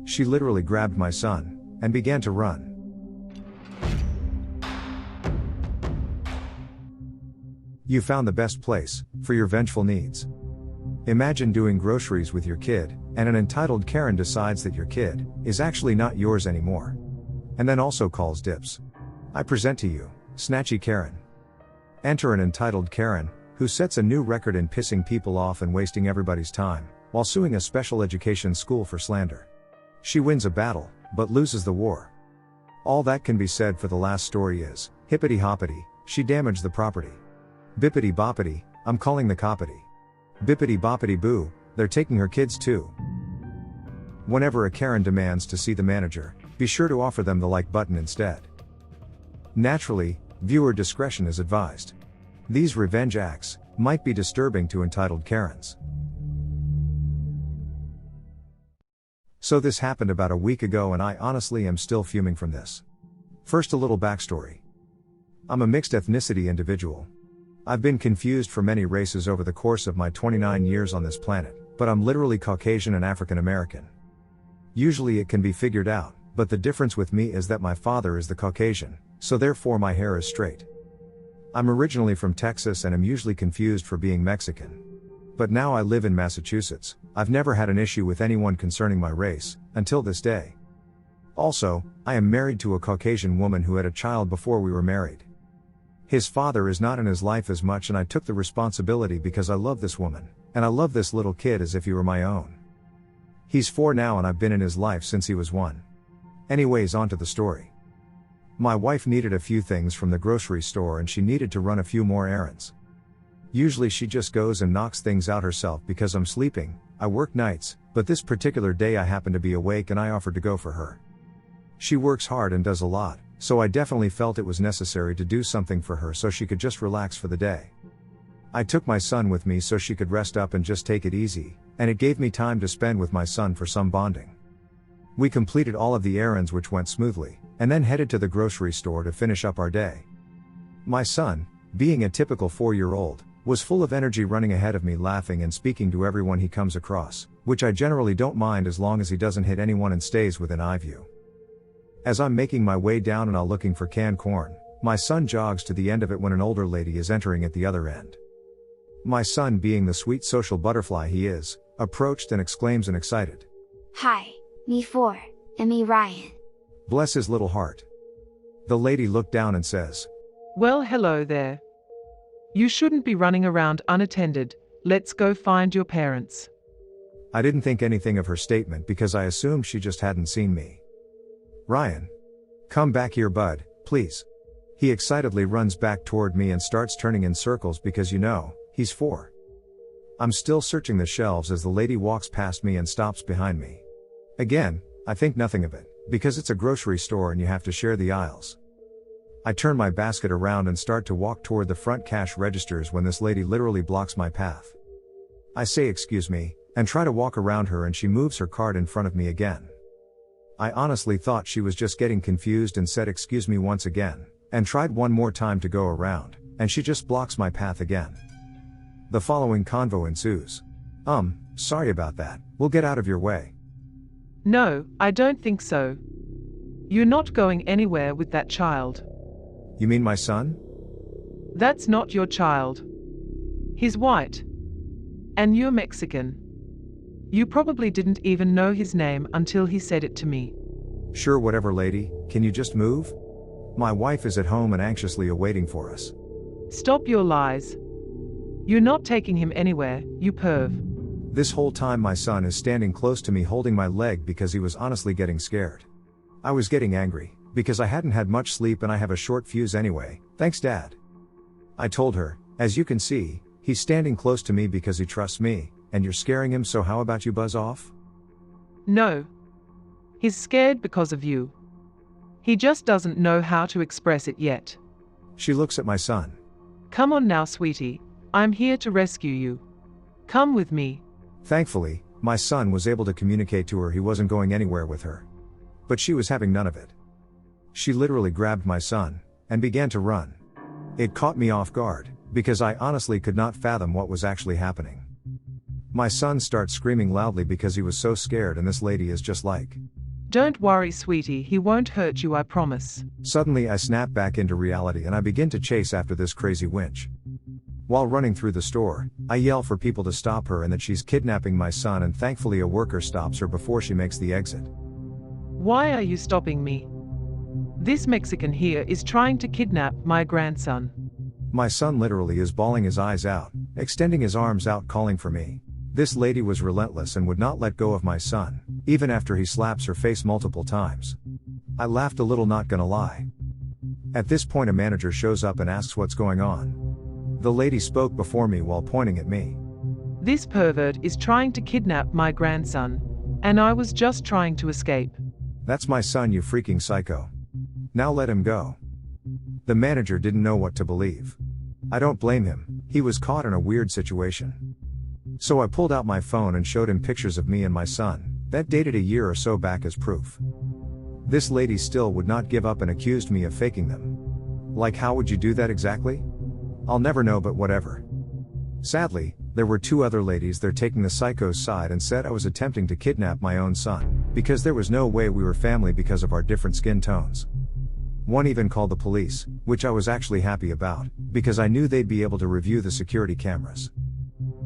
She literally grabbed my son and began to run. You found the best place for your vengeful needs. Imagine doing groceries with your kid, and an entitled Karen decides that your kid is actually not yours anymore. And then also calls dibs. I present to you, Snatchy Karen. Enter an entitled Karen, who sets a new record in pissing people off and wasting everybody's time, while suing a special education school for slander. She wins a battle, but loses the war. All that can be said for the last story is, hippity hoppity, she damaged the property. Bippety Boppety, I'm calling the coppity. Bippety Boppety boo, they're taking her kids too. Whenever a Karen demands to see the manager, be sure to offer them the like button instead. Naturally, viewer discretion is advised. These revenge acts might be disturbing to entitled Karens. So this happened about a week ago and I honestly am still fuming from this. First, a little backstory. I'm a mixed ethnicity individual. I've been confused for many races over the course of my 29 years on this planet, but I'm literally Caucasian and African American. Usually it can be figured out, but the difference with me is that my father is the Caucasian, so therefore my hair is straight. I'm originally from Texas and am usually confused for being Mexican. But now I live in Massachusetts. I've never had an issue with anyone concerning my race, until this day. Also, I am married to a Caucasian woman who had a child before we were married. His father is not in his life as much and I took the responsibility because I love this woman, and I love this little kid as if he were my own. He's 4 now and I've been in his life since he was 1. Anyways, on to the story. My wife needed a few things from the grocery store and she needed to run a few more errands. Usually she just goes and knocks things out herself because I'm sleeping, I work nights, but this particular day I happened to be awake and I offered to go for her. She works hard and does a lot, so I definitely felt it was necessary to do something for her so she could just relax for the day. I took my son with me so she could rest up and just take it easy, and it gave me time to spend with my son for some bonding. We completed all of the errands which went smoothly, and then headed to the grocery store to finish up our day. My son, being a typical 4-year-old, was full of energy running ahead of me laughing and speaking to everyone he comes across, which I generally don't mind as long as he doesn't hit anyone and stays within eye view. As I'm making my way down and looking for canned corn, my son jogs to the end of it when an older lady is entering at the other end. My son, being the sweet social butterfly he is, approached and exclaims in excited, "Hi, me 4, and me Ryan." Bless his little heart. The lady looked down and says, "Well, hello there. You shouldn't be running around unattended, let's go find your parents." I didn't think anything of her statement because I assumed she just hadn't seen me. "Ryan. Come back here, bud, please." He excitedly runs back toward me and starts turning in circles because he's 4. I'm still searching the shelves as the lady walks past me and stops behind me. Again, I think nothing of it, because it's a grocery store and you have to share the aisles. I turn my basket around and start to walk toward the front cash registers when this lady literally blocks my path. I say excuse me, and try to walk around her and she moves her cart in front of me again. I honestly thought she was just getting confused and said excuse me once again, and tried one more time to go around, and she just blocks my path again. The following convo ensues. Sorry about that, we'll get out of your way." "No, I don't think so. You're not going anywhere with that child." "You mean my son?" "That's not your child. He's white. And you're Mexican. You probably didn't even know his name until he said it to me." "Sure, whatever, lady, can you just move? My wife is at home and anxiously awaiting for us." "Stop your lies. You're not taking him anywhere, you perv." This whole time my son is standing close to me holding my leg because he was honestly getting scared. I was getting angry, because I hadn't had much sleep and I have a short fuse anyway, thanks Dad. I told her, "As you can see, he's standing close to me because he trusts me, and you're scaring him, so how about you buzz off?" "No. He's scared because of you. He just doesn't know how to express it yet." She looks at my son. "Come on now, sweetie. I'm here to rescue you. Come with me." Thankfully, my son was able to communicate to her he wasn't going anywhere with her. But she was having none of it. She literally grabbed my son and began to run. It caught me off guard, because I honestly could not fathom what was actually happening. My son starts screaming loudly because he was so scared, and this lady is just like. Don't worry, sweetie, he won't hurt you, I promise. Suddenly I snap back into reality and I begin to chase after this crazy wench. While running through the store, I yell for people to stop her and that she's kidnapping my son, and thankfully a worker stops her before she makes the exit. Why are you stopping me? This Mexican here is trying to kidnap my grandson. My son literally is bawling his eyes out, extending his arms out calling for me. This lady was relentless and would not let go of my son, even after he slaps her face multiple times. I laughed a little, not gonna lie. At this point a manager shows up and asks what's going on. The lady spoke before me while pointing at me. This pervert is trying to kidnap my grandson, and I was just trying to escape. That's my son, you freaking psycho. Now let him go. The manager didn't know what to believe. I don't blame him, he was caught in a weird situation. So I pulled out my phone and showed him pictures of me and my son, that dated a year or so back, as proof. This lady still would not give up and accused me of faking them. Like, how would you do that exactly? I'll never know, but whatever. Sadly, there were two other ladies there taking the psycho's side and said I was attempting to kidnap my own son, because there was no way we were family because of our different skin tones. One even called the police, which I was actually happy about, because I knew they'd be able to review the security cameras.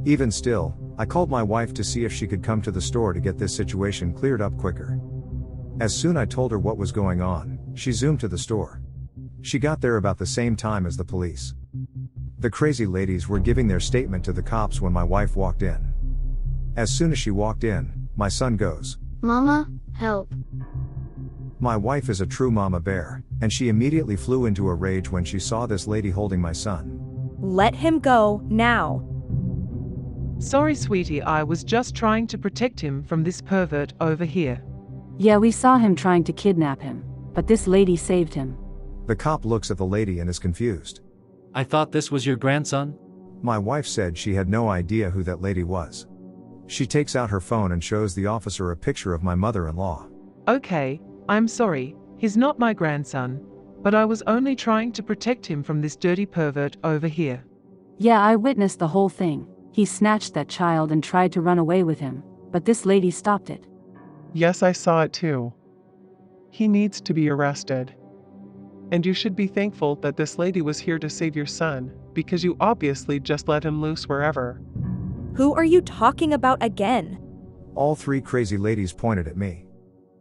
Even still, I called my wife to see if she could come to the store to get this situation cleared up quicker. As soon as I told her what was going on, she zoomed to the store. She got there about the same time as the police. The crazy ladies were giving their statement to the cops when my wife walked in. As soon as she walked in, my son goes, "Mama, help." My wife is a true mama bear, and she immediately flew into a rage when she saw this lady holding my son. Let him go, now. Sorry, sweetie, I was just trying to protect him from this pervert over here. Yeah, we saw him trying to kidnap him, but this lady saved him. The cop looks at the lady and is confused. I thought this was your grandson? My wife said she had no idea who that lady was. She takes out her phone and shows the officer a picture of my mother-in-law. Okay, I'm sorry, he's not my grandson, but I was only trying to protect him from this dirty pervert over here. Yeah, I witnessed the whole thing. He snatched that child and tried to run away with him, but this lady stopped it. Yes, I saw it too. He needs to be arrested. And you should be thankful that this lady was here to save your son, because you obviously just let him loose wherever. Who are you talking about again? All three crazy ladies pointed at me.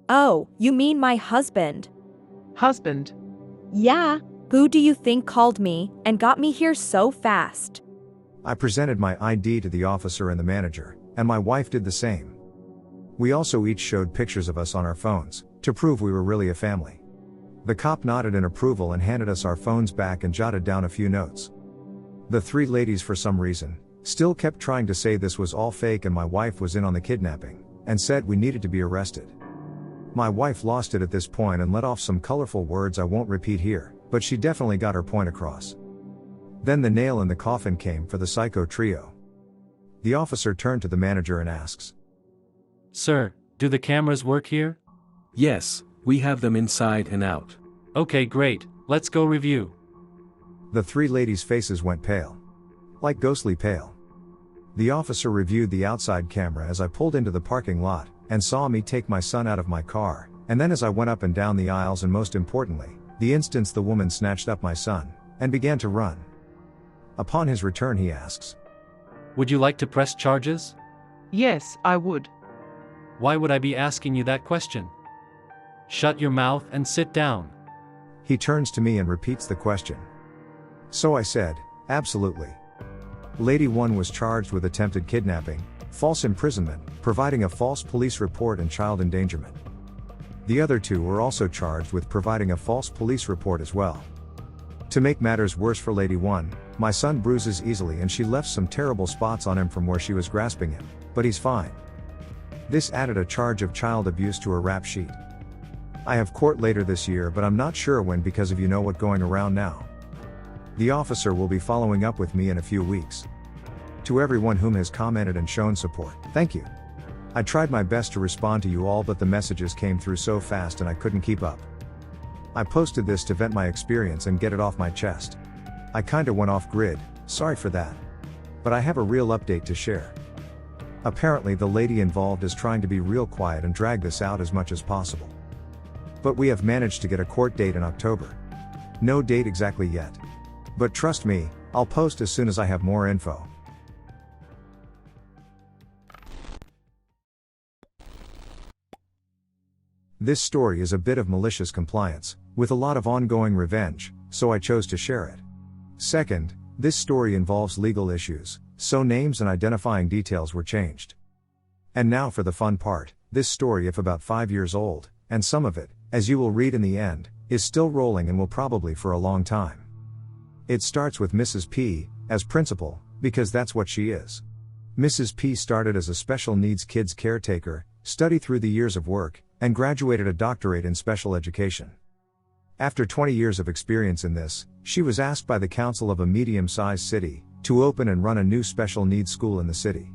Oh, you mean my husband? Husband? Yeah. Who do you think called me and got me here so fast? I presented my ID to the officer and the manager, and my wife did the same. We also each showed pictures of us on our phones, to prove we were really a family. The cop nodded in approval and handed us our phones back and jotted down a few notes. The three ladies, for some reason, still kept trying to say this was all fake and my wife was in on the kidnapping, and said we needed to be arrested. My wife lost it at this point and let off some colorful words I won't repeat here, but she definitely got her point across. Then the nail in the coffin came for the psycho trio. The officer turned to the manager and asks, Sir, do the cameras work here? Yes, we have them inside and out. Okay, great, let's go review. The three ladies' faces went pale. Like ghostly pale. The officer reviewed the outside camera as I pulled into the parking lot, and saw me take my son out of my car, and then as I went up and down the aisles, and most importantly, the instance the woman snatched up my son, and began to run. Upon his return he asks, Would you like to press charges? Yes, I would. Why would I be asking you that question? Shut your mouth and sit down. He turns to me and repeats the question. So I said, absolutely. Lady 1 was charged with attempted kidnapping, false imprisonment, providing a false police report, and child endangerment. The other two were also charged with providing a false police report as well. To make matters worse for Lady 1, my son bruises easily and she left some terrible spots on him from where she was grasping him, but he's fine. This added a charge of child abuse to her rap sheet. I have court later this year, but I'm not sure when because of what going around now. The officer will be following up with me in a few weeks. To everyone whom has commented and shown support, thank you. I tried my best to respond to you all, but the messages came through so fast and I couldn't keep up. I posted this to vent my experience and get it off my chest. I kinda went off grid, sorry for that. But I have a real update to share. Apparently the lady involved is trying to be real quiet and drag this out as much as possible. But we have managed to get a court date in October. No date exactly yet. But trust me, I'll post as soon as I have more info. This story is a bit of malicious compliance, with a lot of ongoing revenge, so I chose to share it. Second, this story involves legal issues, so names and identifying details were changed. And now for the fun part, this story if about 5 years old, and some of it, as you will read in the end, is still rolling and will probably for a long time. It starts with Mrs. P, as principal, because that's what she is. Mrs. P started as a special needs kids caretaker, studied through the years of work, and graduated a doctorate in special education. After 20 years of experience in this, she was asked by the council of a medium-sized city, to open and run a new special needs school in the city.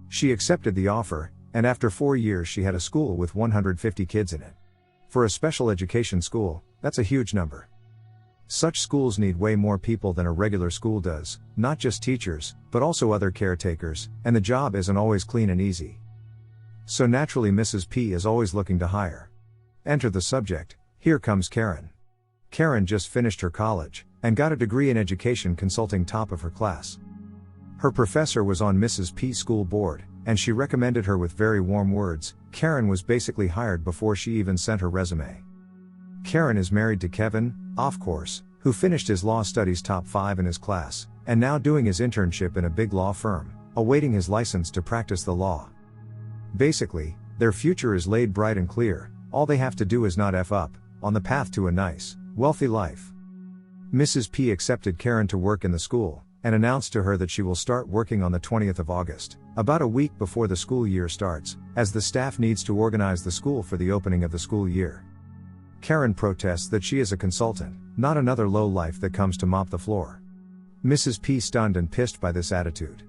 She accepted the offer, and after 4 years she had a school with 150 kids in it. For a special education school, that's a huge number. Such schools need way more people than a regular school does, not just teachers, but also other caretakers, and the job isn't always clean and easy. So naturally Mrs. P is always looking to hire. Enter the subject, here comes Karen. Karen just finished her college, and got a degree in education consulting, top of her class. Her professor was on Mrs. P's school board, and she recommended her with very warm words. Karen was basically hired before she even sent her resume. Karen is married to Kevin, of course, who finished his law studies top 5 in his class, and now doing his internship in a big law firm, awaiting his license to practice the law. Basically, their future is laid bright and clear, all they have to do is not F up, on the path to a nice, wealthy life. Mrs. P accepted Karen to work in the school, and announced to her that she will start working on the 20th of August, about a week before the school year starts, as the staff needs to organize the school for the opening of the school year. Karen protests that she is a consultant, not another lowlife that comes to mop the floor. Mrs. P stunned and pissed by this attitude.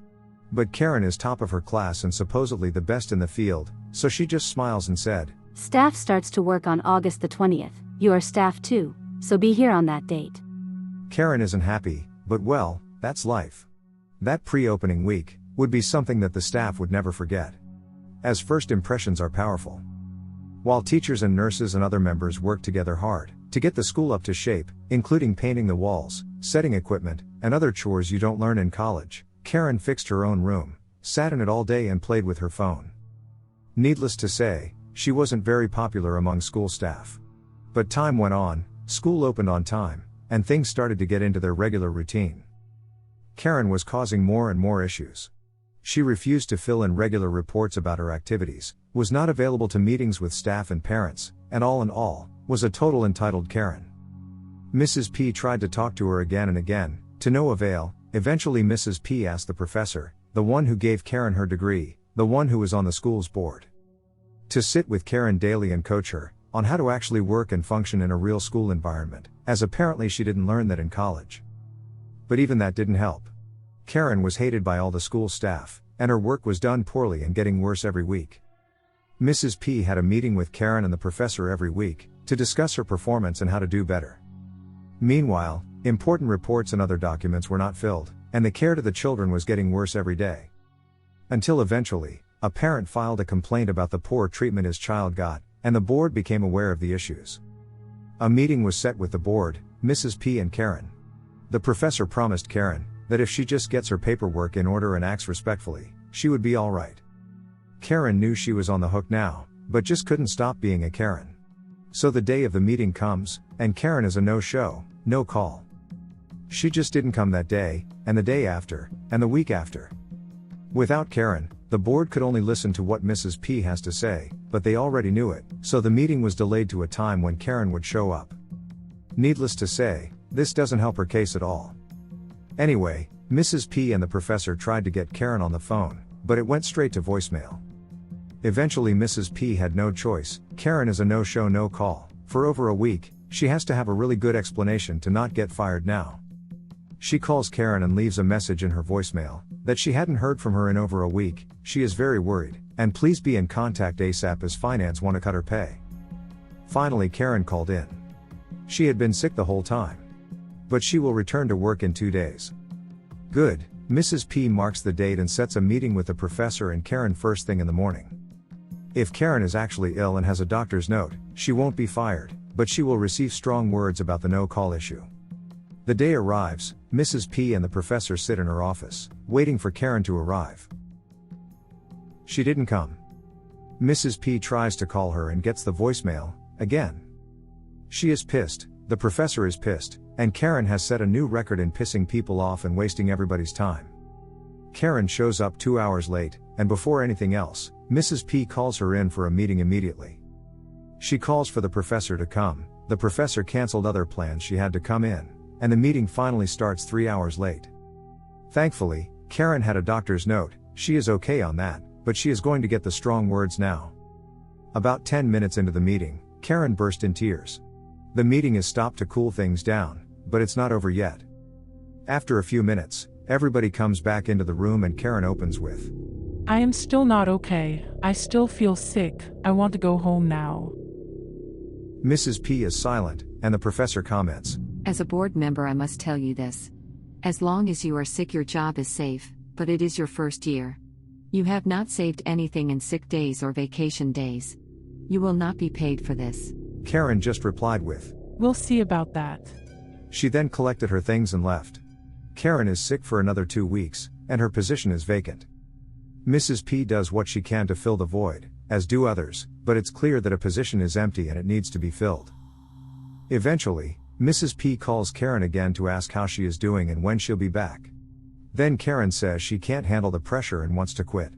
But Karen is top of her class and supposedly the best in the field, so she just smiles and said, Staff starts to work on August the 20th, you are staff too, so be here on that date. Karen isn't happy, but well, that's life. That pre-opening week would be something that the staff would never forget. As first impressions are powerful. While teachers and nurses and other members work together hard to get the school up to shape, including painting the walls, setting equipment, and other chores you don't learn in college, Karen fixed her own room, sat in it all day and played with her phone. Needless to say, she wasn't very popular among school staff. But time went on, school opened on time, and things started to get into their regular routine. Karen was causing more and more issues. She refused to fill in regular reports about her activities, was not available to meetings with staff and parents, and all in all, was a total entitled Karen. Mrs. P tried to talk to her again and again, to no avail. Eventually Mrs. P asked the professor, the one who gave Karen her degree, the one who was on the school's board, to sit with Karen daily and coach her on how to actually work and function in a real school environment, as apparently she didn't learn that in college. But even that didn't help. Karen was hated by all the school staff, and her work was done poorly and getting worse every week. Mrs. P had a meeting with Karen and the professor every week, to discuss her performance and how to do better. Meanwhile, important reports and other documents were not filled, and the care to the children was getting worse every day. Until eventually, a parent filed a complaint about the poor treatment his child got, and the board became aware of the issues. A meeting was set with the board, Mrs. P and Karen. The professor promised Karen that if she just gets her paperwork in order and acts respectfully, she would be alright. Karen knew she was on the hook now, but just couldn't stop being a Karen. So the day of the meeting comes, and Karen is a no-show, no call. She just didn't come that day, and the day after, and the week after. Without Karen, the board could only listen to what Mrs. P has to say, but they already knew it, so the meeting was delayed to a time when Karen would show up. Needless to say, this doesn't help her case at all. Anyway, Mrs. P and the professor tried to get Karen on the phone, but it went straight to voicemail. Eventually Mrs. P had no choice. Karen is a no-show no-call. For over a week, she has to have a really good explanation to not get fired now. She calls Karen and leaves a message in her voicemail, that she hadn't heard from her in over a week, she is very worried, and please be in contact ASAP as finance want to cut her pay. Finally Karen called in. She had been sick the whole time. But she will return to work in 2 days. Good, Mrs. P marks the date and sets a meeting with the professor and Karen first thing in the morning. If Karen is actually ill and has a doctor's note, she won't be fired, but she will receive strong words about the no-call issue. The day arrives, Mrs. P and the professor sit in her office, waiting for Karen to arrive. She didn't come. Mrs. P tries to call her and gets the voicemail, again. She is pissed, the professor is pissed, and Karen has set a new record in pissing people off and wasting everybody's time. Karen shows up 2 hours late, and before anything else, Mrs. P calls her in for a meeting immediately. She calls for the professor to come, the professor cancelled other plans she had to come in, and the meeting finally starts 3 hours late. Thankfully, Karen had a doctor's note, she is okay on that, but she is going to get the strong words now. About 10 minutes into the meeting, Karen burst in tears. The meeting is stopped to cool things down, but it's not over yet. After a few minutes, everybody comes back into the room and Karen opens with, "I am still not okay. I still feel sick. I want to go home now." Mrs. P is silent, and the professor comments, "As a board member, I must tell you this. As long as you are sick, your job is safe, but it is your first year. You have not saved anything in sick days or vacation days. You will not be paid for this." Karen just replied with, "We'll see about that." She then collected her things and left. Karen is sick for another 2 weeks, and her position is vacant. Mrs. P does what she can to fill the void, as do others, but it's clear that a position is empty and it needs to be filled. Eventually, Mrs. P calls Karen again to ask how she is doing and when she'll be back. Then Karen says she can't handle the pressure and wants to quit.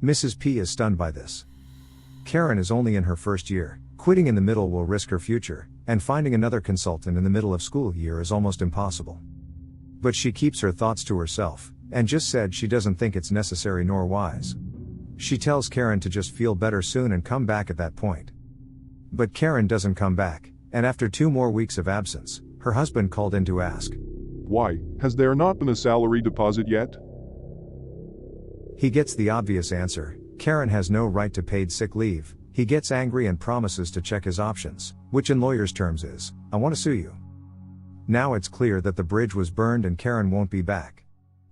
Mrs. P is stunned by this. Karen is only in her first year, quitting in the middle will risk her future, and finding another consultant in the middle of school year is almost impossible. But she keeps her thoughts to herself, and just said she doesn't think it's necessary nor wise. She tells Karen to just feel better soon and come back at that point. But Karen doesn't come back, and after 2 more weeks of absence, her husband called in to ask, "Why, has there not been a salary deposit yet?" He gets the obvious answer, Karen has no right to paid sick leave. He gets angry and promises to check his options, which in lawyers' terms is, "I want to sue you." Now it's clear that the bridge was burned and Karen won't be back.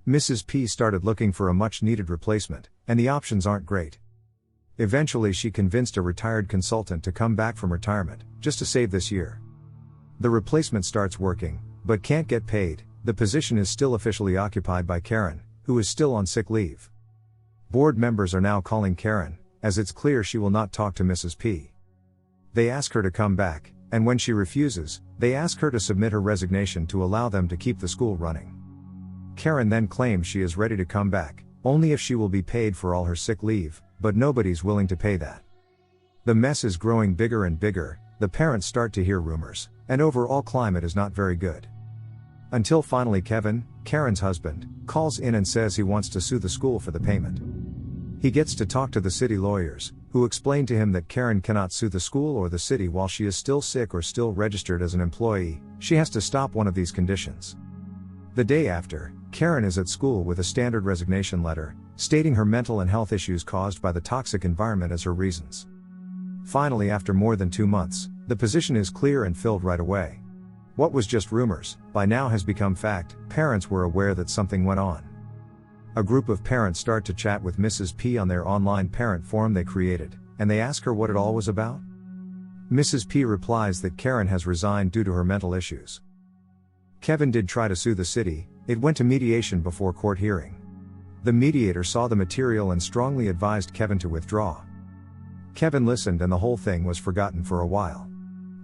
Mrs. P started looking for a much-needed replacement, and the options aren't great. Eventually she convinced a retired consultant to come back from retirement, just to save this year. The replacement starts working, but can't get paid. The position is still officially occupied by Karen, who is still on sick leave. Board members are now calling Karen, as it's clear she will not talk to Mrs. P. They ask her to come back, and when she refuses, they ask her to submit her resignation to allow them to keep the school running. Karen then claims she is ready to come back, only if she will be paid for all her sick leave, but nobody's willing to pay that. The mess is growing bigger and bigger, the parents start to hear rumors, and overall climate is not very good. Until finally Kevin, Karen's husband, calls in and says he wants to sue the school for the payment. He gets to talk to the city lawyers, who explain to him that Karen cannot sue the school or the city while she is still sick or still registered as an employee. She has to stop one of these conditions. The day after, Karen is at school with a standard resignation letter, stating her mental and health issues caused by the toxic environment as her reasons. Finally, after more than 2 months, the position is clear and filled right away. What was just rumors, by now has become fact. Parents were aware that something went on. A group of parents start to chat with Mrs. P on their online parent forum they created, and they ask her what it all was about. Mrs. P replies that Karen has resigned due to her mental issues. Kevin did try to sue the city. It went to mediation before court hearing. The mediator saw the material and strongly advised Kevin to withdraw. Kevin listened and the whole thing was forgotten for a while.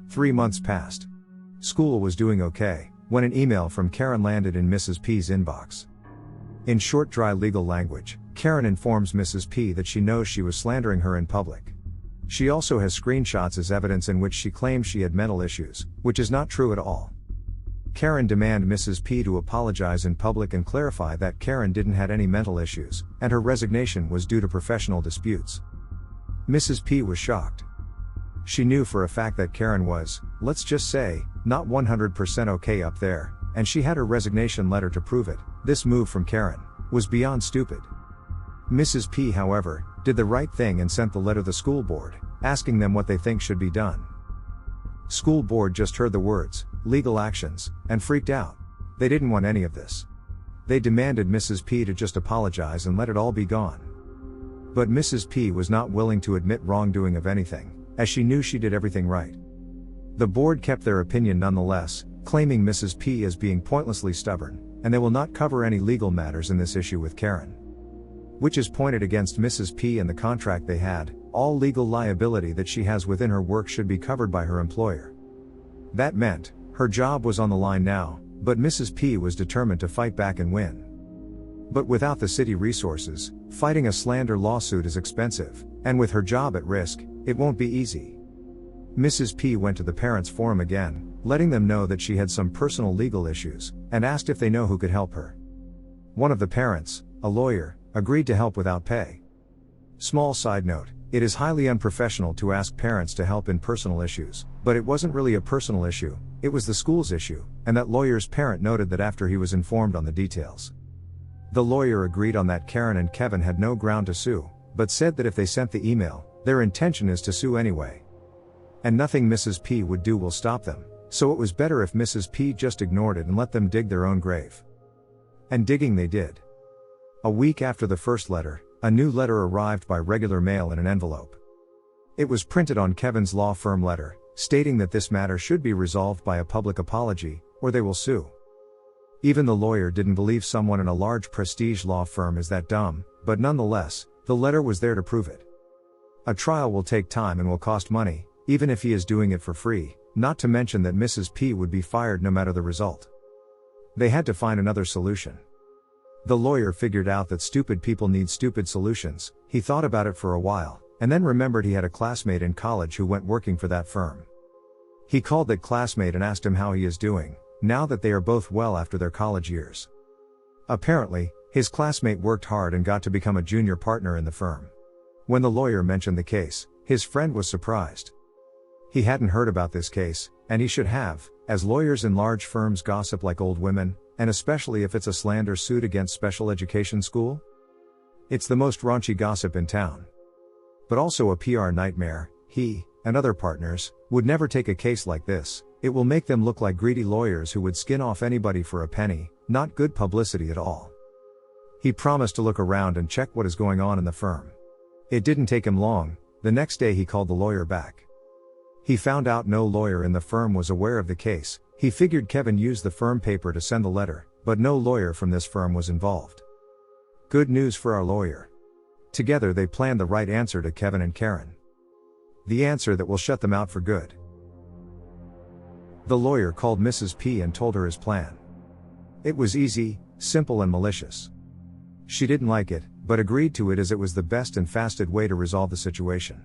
3 months passed. School was doing okay, when an email from Karen landed in Mrs. P's inbox. In short, dry legal language, Karen informs Mrs. P that she knows she was slandering her in public. She also has screenshots as evidence in which she claims she had mental issues, which is not true at all. Karen demands Mrs. P to apologize in public and clarify that Karen didn't have any mental issues, and her resignation was due to professional disputes. Mrs. P was shocked. She knew for a fact that Karen was, let's just say, not 100% okay up there, and she had her resignation letter to prove it. This move from Karen was beyond stupid. Mrs. P, however, did the right thing and sent the letter to the school board, asking them what they think should be done. School board just heard the words, legal actions, and freaked out. They didn't want any of this. They demanded Mrs. P to just apologize and let it all be gone. But Mrs. P was not willing to admit wrongdoing of anything, as she knew she did everything right. The board kept their opinion nonetheless, claiming Mrs. P as being pointlessly stubborn, and they will not cover any legal matters in this issue with Karen. Which is pointed against Mrs. P and the contract they had. All legal liability that she has within her work should be covered by her employer. That meant, her job was on the line now, but Mrs. P was determined to fight back and win. But without the city resources, fighting a slander lawsuit is expensive, and with her job at risk, it won't be easy. Mrs. P went to the parents' forum again, letting them know that she had some personal legal issues, and asked if they know who could help her. One of the parents, a lawyer, agreed to help without pay. Small side note, it is highly unprofessional to ask parents to help in personal issues, but it wasn't really a personal issue, it was the school's issue, and that lawyer's parent noted that after he was informed on the details. The lawyer agreed on that Karen and Kevin had no ground to sue, but said that if they sent the email, their intention is to sue anyway. And nothing Mrs. P would do will stop them, so it was better if Mrs. P just ignored it and let them dig their own grave. And digging they did. A week after the first letter, a new letter arrived by regular mail in an envelope. It was printed on Kevin's law firm letter, stating that this matter should be resolved by a public apology, or they will sue. Even the lawyer didn't believe someone in a large prestige law firm is that dumb, but nonetheless, the letter was there to prove it. A trial will take time and will cost money, even if he is doing it for free, not to mention that Mrs. P would be fired no matter the result. They had to find another solution. The lawyer figured out that stupid people need stupid solutions. He thought about it for a while, and then remembered he had a classmate in college who went working for that firm. He called that classmate and asked him how he is doing, now that they are both well after their college years. Apparently, his classmate worked hard and got to become a junior partner in the firm. When the lawyer mentioned the case, his friend was surprised. He hadn't heard about this case, and he should have, as lawyers in large firms gossip like old women, and especially if it's a slander suit against special education school. It's the most raunchy gossip in town. But also a PR nightmare. He, and other partners, would never take a case like this. It will make them look like greedy lawyers who would skin off anybody for a penny, not good publicity at all. He promised to look around and check what is going on in the firm. It didn't take him long. The next day he called the lawyer back. He found out no lawyer in the firm was aware of the case. He figured Kevin used the firm paper to send the letter, but no lawyer from this firm was involved. Good news for our lawyer. Together they planned the right answer to Kevin and Karen. The answer that will shut them out for good. The lawyer called Mrs. P and told her his plan. It was easy, simple and malicious. She didn't like it, but agreed to it as it was the best and fastest way to resolve the situation.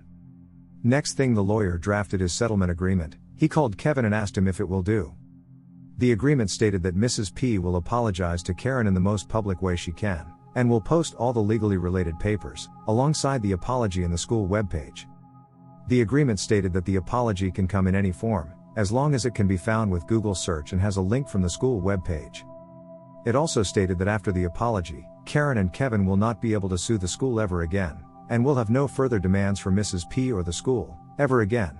Next thing, the lawyer drafted his settlement agreement. He called Kevin and asked him if it will do. The agreement stated that Mrs. P will apologize to Karen in the most public way she can, and will post all the legally related papers, alongside the apology in the school webpage. The agreement stated that the apology can come in any form, as long as it can be found with Google search and has a link from the school webpage. It also stated that after the apology, Karen and Kevin will not be able to sue the school ever again, and will have no further demands from Mrs. P or the school, ever again.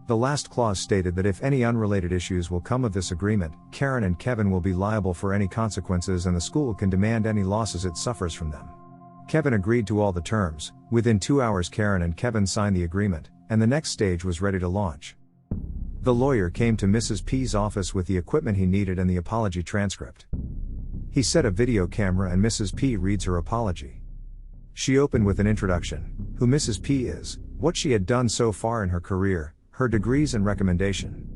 The last clause stated that if any unrelated issues will come of this agreement, Karen and Kevin will be liable for any consequences and the school can demand any losses it suffers from them. Kevin agreed to all the terms. Within 2 hours Karen and Kevin signed the agreement, and the next stage was ready to launch. The lawyer came to Mrs. P's office with the equipment he needed and the apology transcript. He set a video camera and Mrs. P reads her apology. She opened with an introduction, who Mrs. P is, what she had done so far in her career, her degrees and recommendation.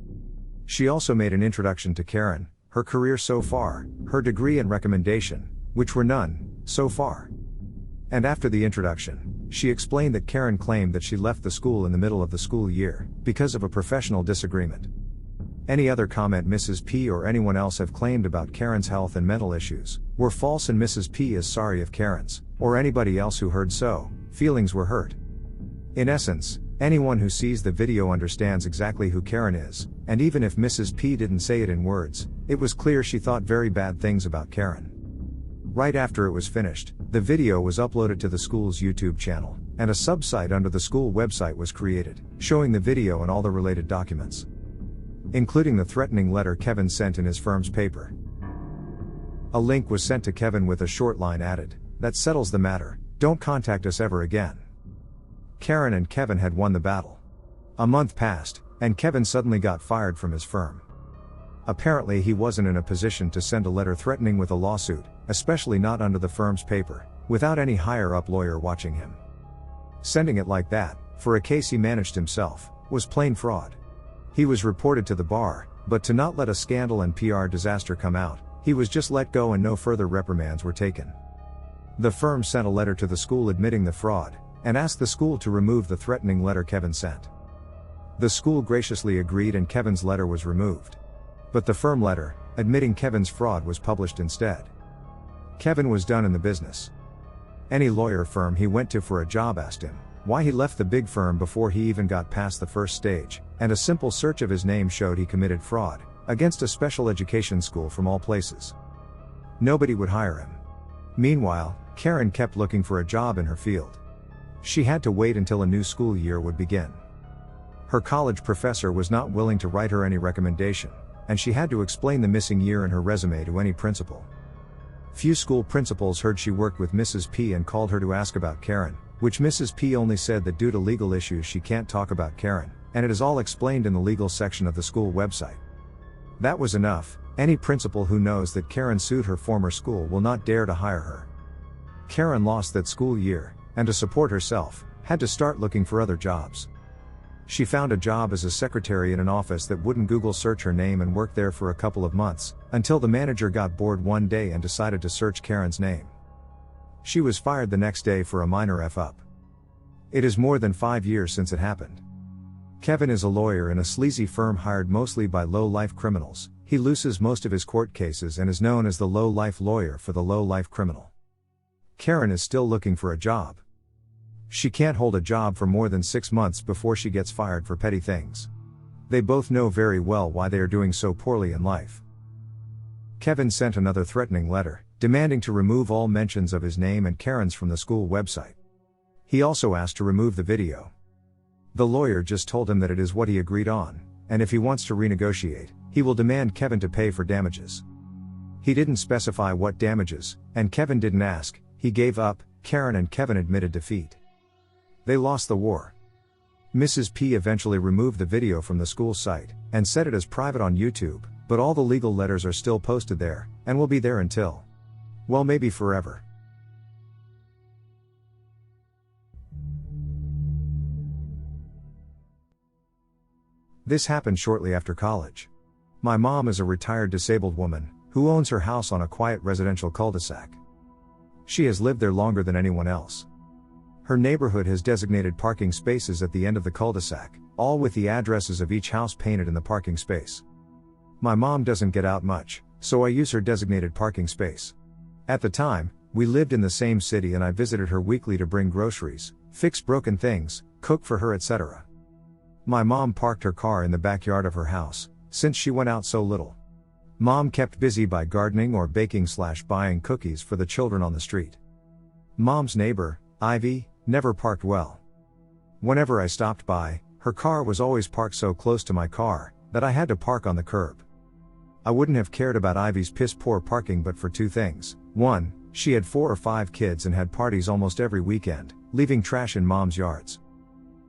She also made an introduction to Karen, her career so far, her degree and recommendation, which were none, so far. And after the introduction, she explained that Karen claimed that she left the school in the middle of the school year, because of a professional disagreement. Any other comment Mrs. P or anyone else have claimed about Karen's health and mental issues, were false and Mrs. P is sorry if Karen's, or anybody else who heard so, feelings were hurt. In essence, anyone who sees the video understands exactly who Karen is, and even if Mrs. P didn't say it in words, it was clear she thought very bad things about Karen. Right after it was finished, the video was uploaded to the school's YouTube channel, and a subsite under the school website was created, showing the video and all the related documents, including the threatening letter Kevin sent in his firm's paper. A link was sent to Kevin with a short line added, "That settles the matter, don't contact us ever again." Karen and Kevin had won the battle. A month passed, and Kevin suddenly got fired from his firm. Apparently he wasn't in a position to send a letter threatening with a lawsuit, especially not under the firm's paper, without any higher-up lawyer watching him. Sending it like that, for a case he managed himself, was plain fraud. He was reported to the bar, but to not let a scandal and PR disaster come out, he was just let go and no further reprimands were taken. The firm sent a letter to the school admitting the fraud, and asked the school to remove the threatening letter Kevin sent. The school graciously agreed and Kevin's letter was removed. But the firm letter, admitting Kevin's fraud, was published instead. Kevin was done in the business. Any lawyer firm he went to for a job asked him why he left the big firm before he even got past the first stage, and a simple search of his name showed he committed fraud against a special education school from all places. Nobody would hire him. Meanwhile, Karen kept looking for a job in her field. She had to wait until a new school year would begin. Her college professor was not willing to write her any recommendation, and she had to explain the missing year in her resume to any principal. Few school principals heard she worked with Mrs. P and called her to ask about Karen, which Mrs. P only said that due to legal issues she can't talk about Karen, and it is all explained in the legal section of the school website. That was enough. Any principal who knows that Karen sued her former school will not dare to hire her. Karen lost that school year, and to support herself, had to start looking for other jobs. She found a job as a secretary in an office that wouldn't Google search her name and worked there for a couple of months, until the manager got bored one day and decided to search Karen's name. She was fired the next day for a minor F-up. It is more than 5 years since it happened. Kevin is a lawyer in a sleazy firm hired mostly by low-life criminals. He loses most of his court cases and is known as the low-life lawyer for the low-life criminal. Karen is still looking for a job. She can't hold a job for more than 6 months before she gets fired for petty things. They both know very well why they are doing so poorly in life. Kevin sent another threatening letter, demanding to remove all mentions of his name and Karen's from the school website. He also asked to remove the video. The lawyer just told him that it is what he agreed on, and if he wants to renegotiate, he will demand Kevin to pay for damages. He didn't specify what damages, and Kevin didn't ask. He gave up. Karen and Kevin admitted defeat. They lost the war. Mrs. P eventually removed the video from the school site, and set it as private on YouTube, but all the legal letters are still posted there, and will be there until, well, maybe forever. This happened shortly after college. My mom is a retired disabled woman, who owns her house on a quiet residential cul-de-sac. She has lived there longer than anyone else. Her neighborhood has designated parking spaces at the end of the cul-de-sac, all with the addresses of each house painted in the parking space. My mom doesn't get out much, so I use her designated parking space. At the time, we lived in the same city and I visited her weekly to bring groceries, fix broken things, cook for her, etc. My mom parked her car in the backyard of her house, since she went out so little. Mom kept busy by gardening or baking/buying cookies for the children on the street. Mom's neighbor, Ivy, never parked well. Whenever I stopped by, her car was always parked so close to my car, that I had to park on the curb. I wouldn't have cared about Ivy's piss-poor parking but for two things. 1, she had 4 or 5 kids and had parties almost every weekend, leaving trash in Mom's yards.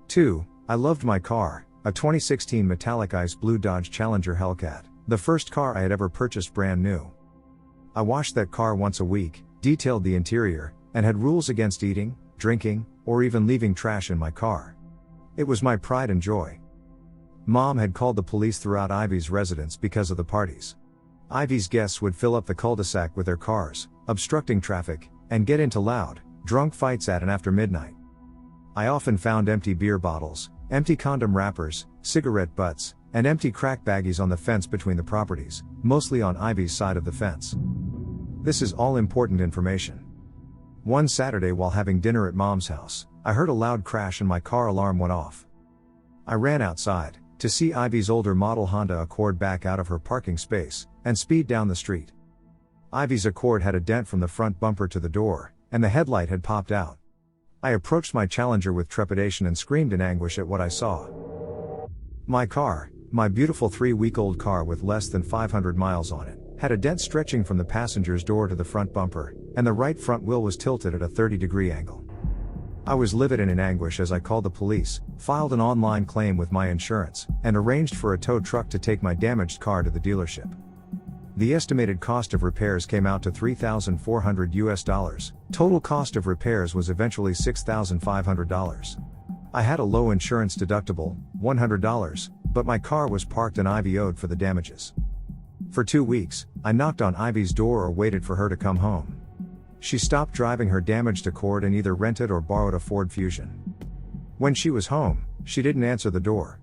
2, I loved my car, a 2016 metallic ice blue Dodge Challenger Hellcat, the first car I had ever purchased brand new. I washed that car once a week, detailed the interior, and had rules against eating, drinking, or even leaving trash in my car. It was my pride and joy. Mom had called the police throughout Ivy's residence because of the parties. Ivy's guests would fill up the cul-de-sac with their cars, obstructing traffic, and get into loud, drunk fights at and after midnight. I often found empty beer bottles, empty condom wrappers, cigarette butts, and empty crack baggies on the fence between the properties, mostly on Ivy's side of the fence. This is all important information. One Saturday while having dinner at Mom's house, I heard a loud crash and my car alarm went off. I ran outside, to see Ivy's older model Honda Accord back out of her parking space, and speed down the street. Ivy's Accord had a dent from the front bumper to the door, and the headlight had popped out. I approached my Challenger with trepidation and screamed in anguish at what I saw. My car, my beautiful 3-week-old car with less than 500 miles on it, Had a dent stretching from the passenger's door to the front bumper, and the right front wheel was tilted at a 30-degree angle. I was livid and in anguish as I called the police, filed an online claim with my insurance, and arranged for a tow truck to take my damaged car to the dealership. The estimated cost of repairs came out to $3,400. Total cost of repairs was eventually $6,500. I had a low insurance deductible, $100, but my car was parked and Ivy owed for the damages. For 2 weeks, I knocked on Ivy's door or waited for her to come home. She stopped driving her damaged Accord and either rented or borrowed a Ford Fusion. When she was home, she didn't answer the door.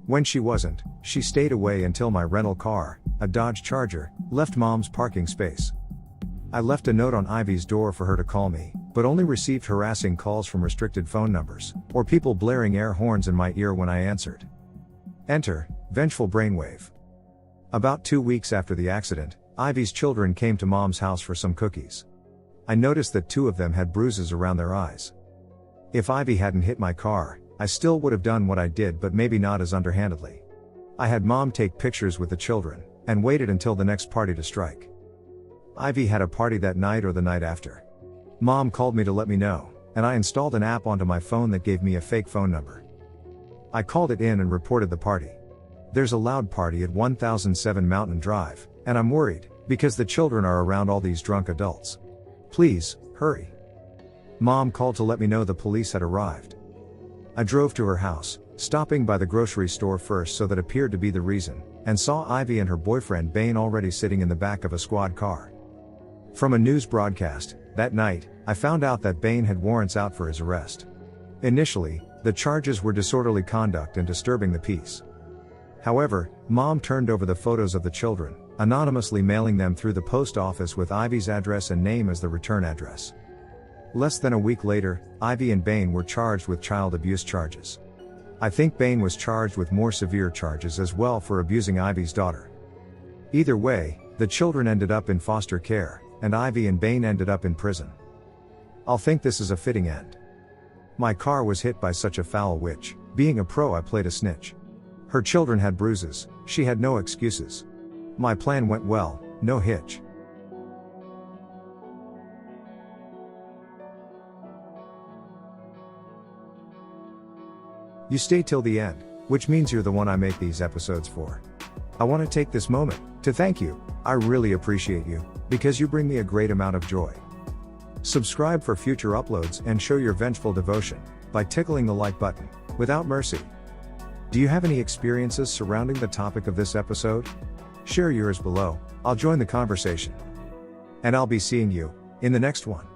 When she wasn't, she stayed away until my rental car, a Dodge Charger, left Mom's parking space. I left a note on Ivy's door for her to call me, but only received harassing calls from restricted phone numbers, or people blaring air horns in my ear when I answered. Enter, vengeful brainwave. About 2 weeks after the accident, Ivy's children came to Mom's house for some cookies. I noticed that 2 of them had bruises around their eyes. If Ivy hadn't hit my car, I still would have done what I did, but maybe not as underhandedly. I had Mom take pictures with the children, and waited until the next party to strike. Ivy had a party that night or the night after. Mom called me to let me know, and I installed an app onto my phone that gave me a fake phone number. I called it in and reported the party. There's a loud party at 1007 Mountain Drive, and I'm worried, because the children are around all these drunk adults. Please, hurry. Mom called to let me know the police had arrived. I drove to her house, stopping by the grocery store first so that appeared to be the reason, and saw Ivy and her boyfriend Bane already sitting in the back of a squad car. From a news broadcast, that night, I found out that Bane had warrants out for his arrest. Initially, the charges were disorderly conduct and disturbing the peace. However, Mom turned over the photos of the children, anonymously mailing them through the post office with Ivy's address and name as the return address. Less than a week later, Ivy and Bane were charged with child abuse charges. I think Bane was charged with more severe charges as well for abusing Ivy's daughter. Either way, the children ended up in foster care, and Ivy and Bane ended up in prison. I'll think this is a fitting end. My car was hit by such a foul witch, being a pro I played a snitch. Her children had bruises, she had no excuses. My plan went well, no hitch. You stay till the end, which means you're the one I make these episodes for. I want to take this moment to thank you. I really appreciate you, because you bring me a great amount of joy. Subscribe for future uploads and show your vengeful devotion by tickling the like button, without mercy. Do you have any experiences surrounding the topic of this episode? Share yours below, I'll join the conversation. And I'll be seeing you in the next one.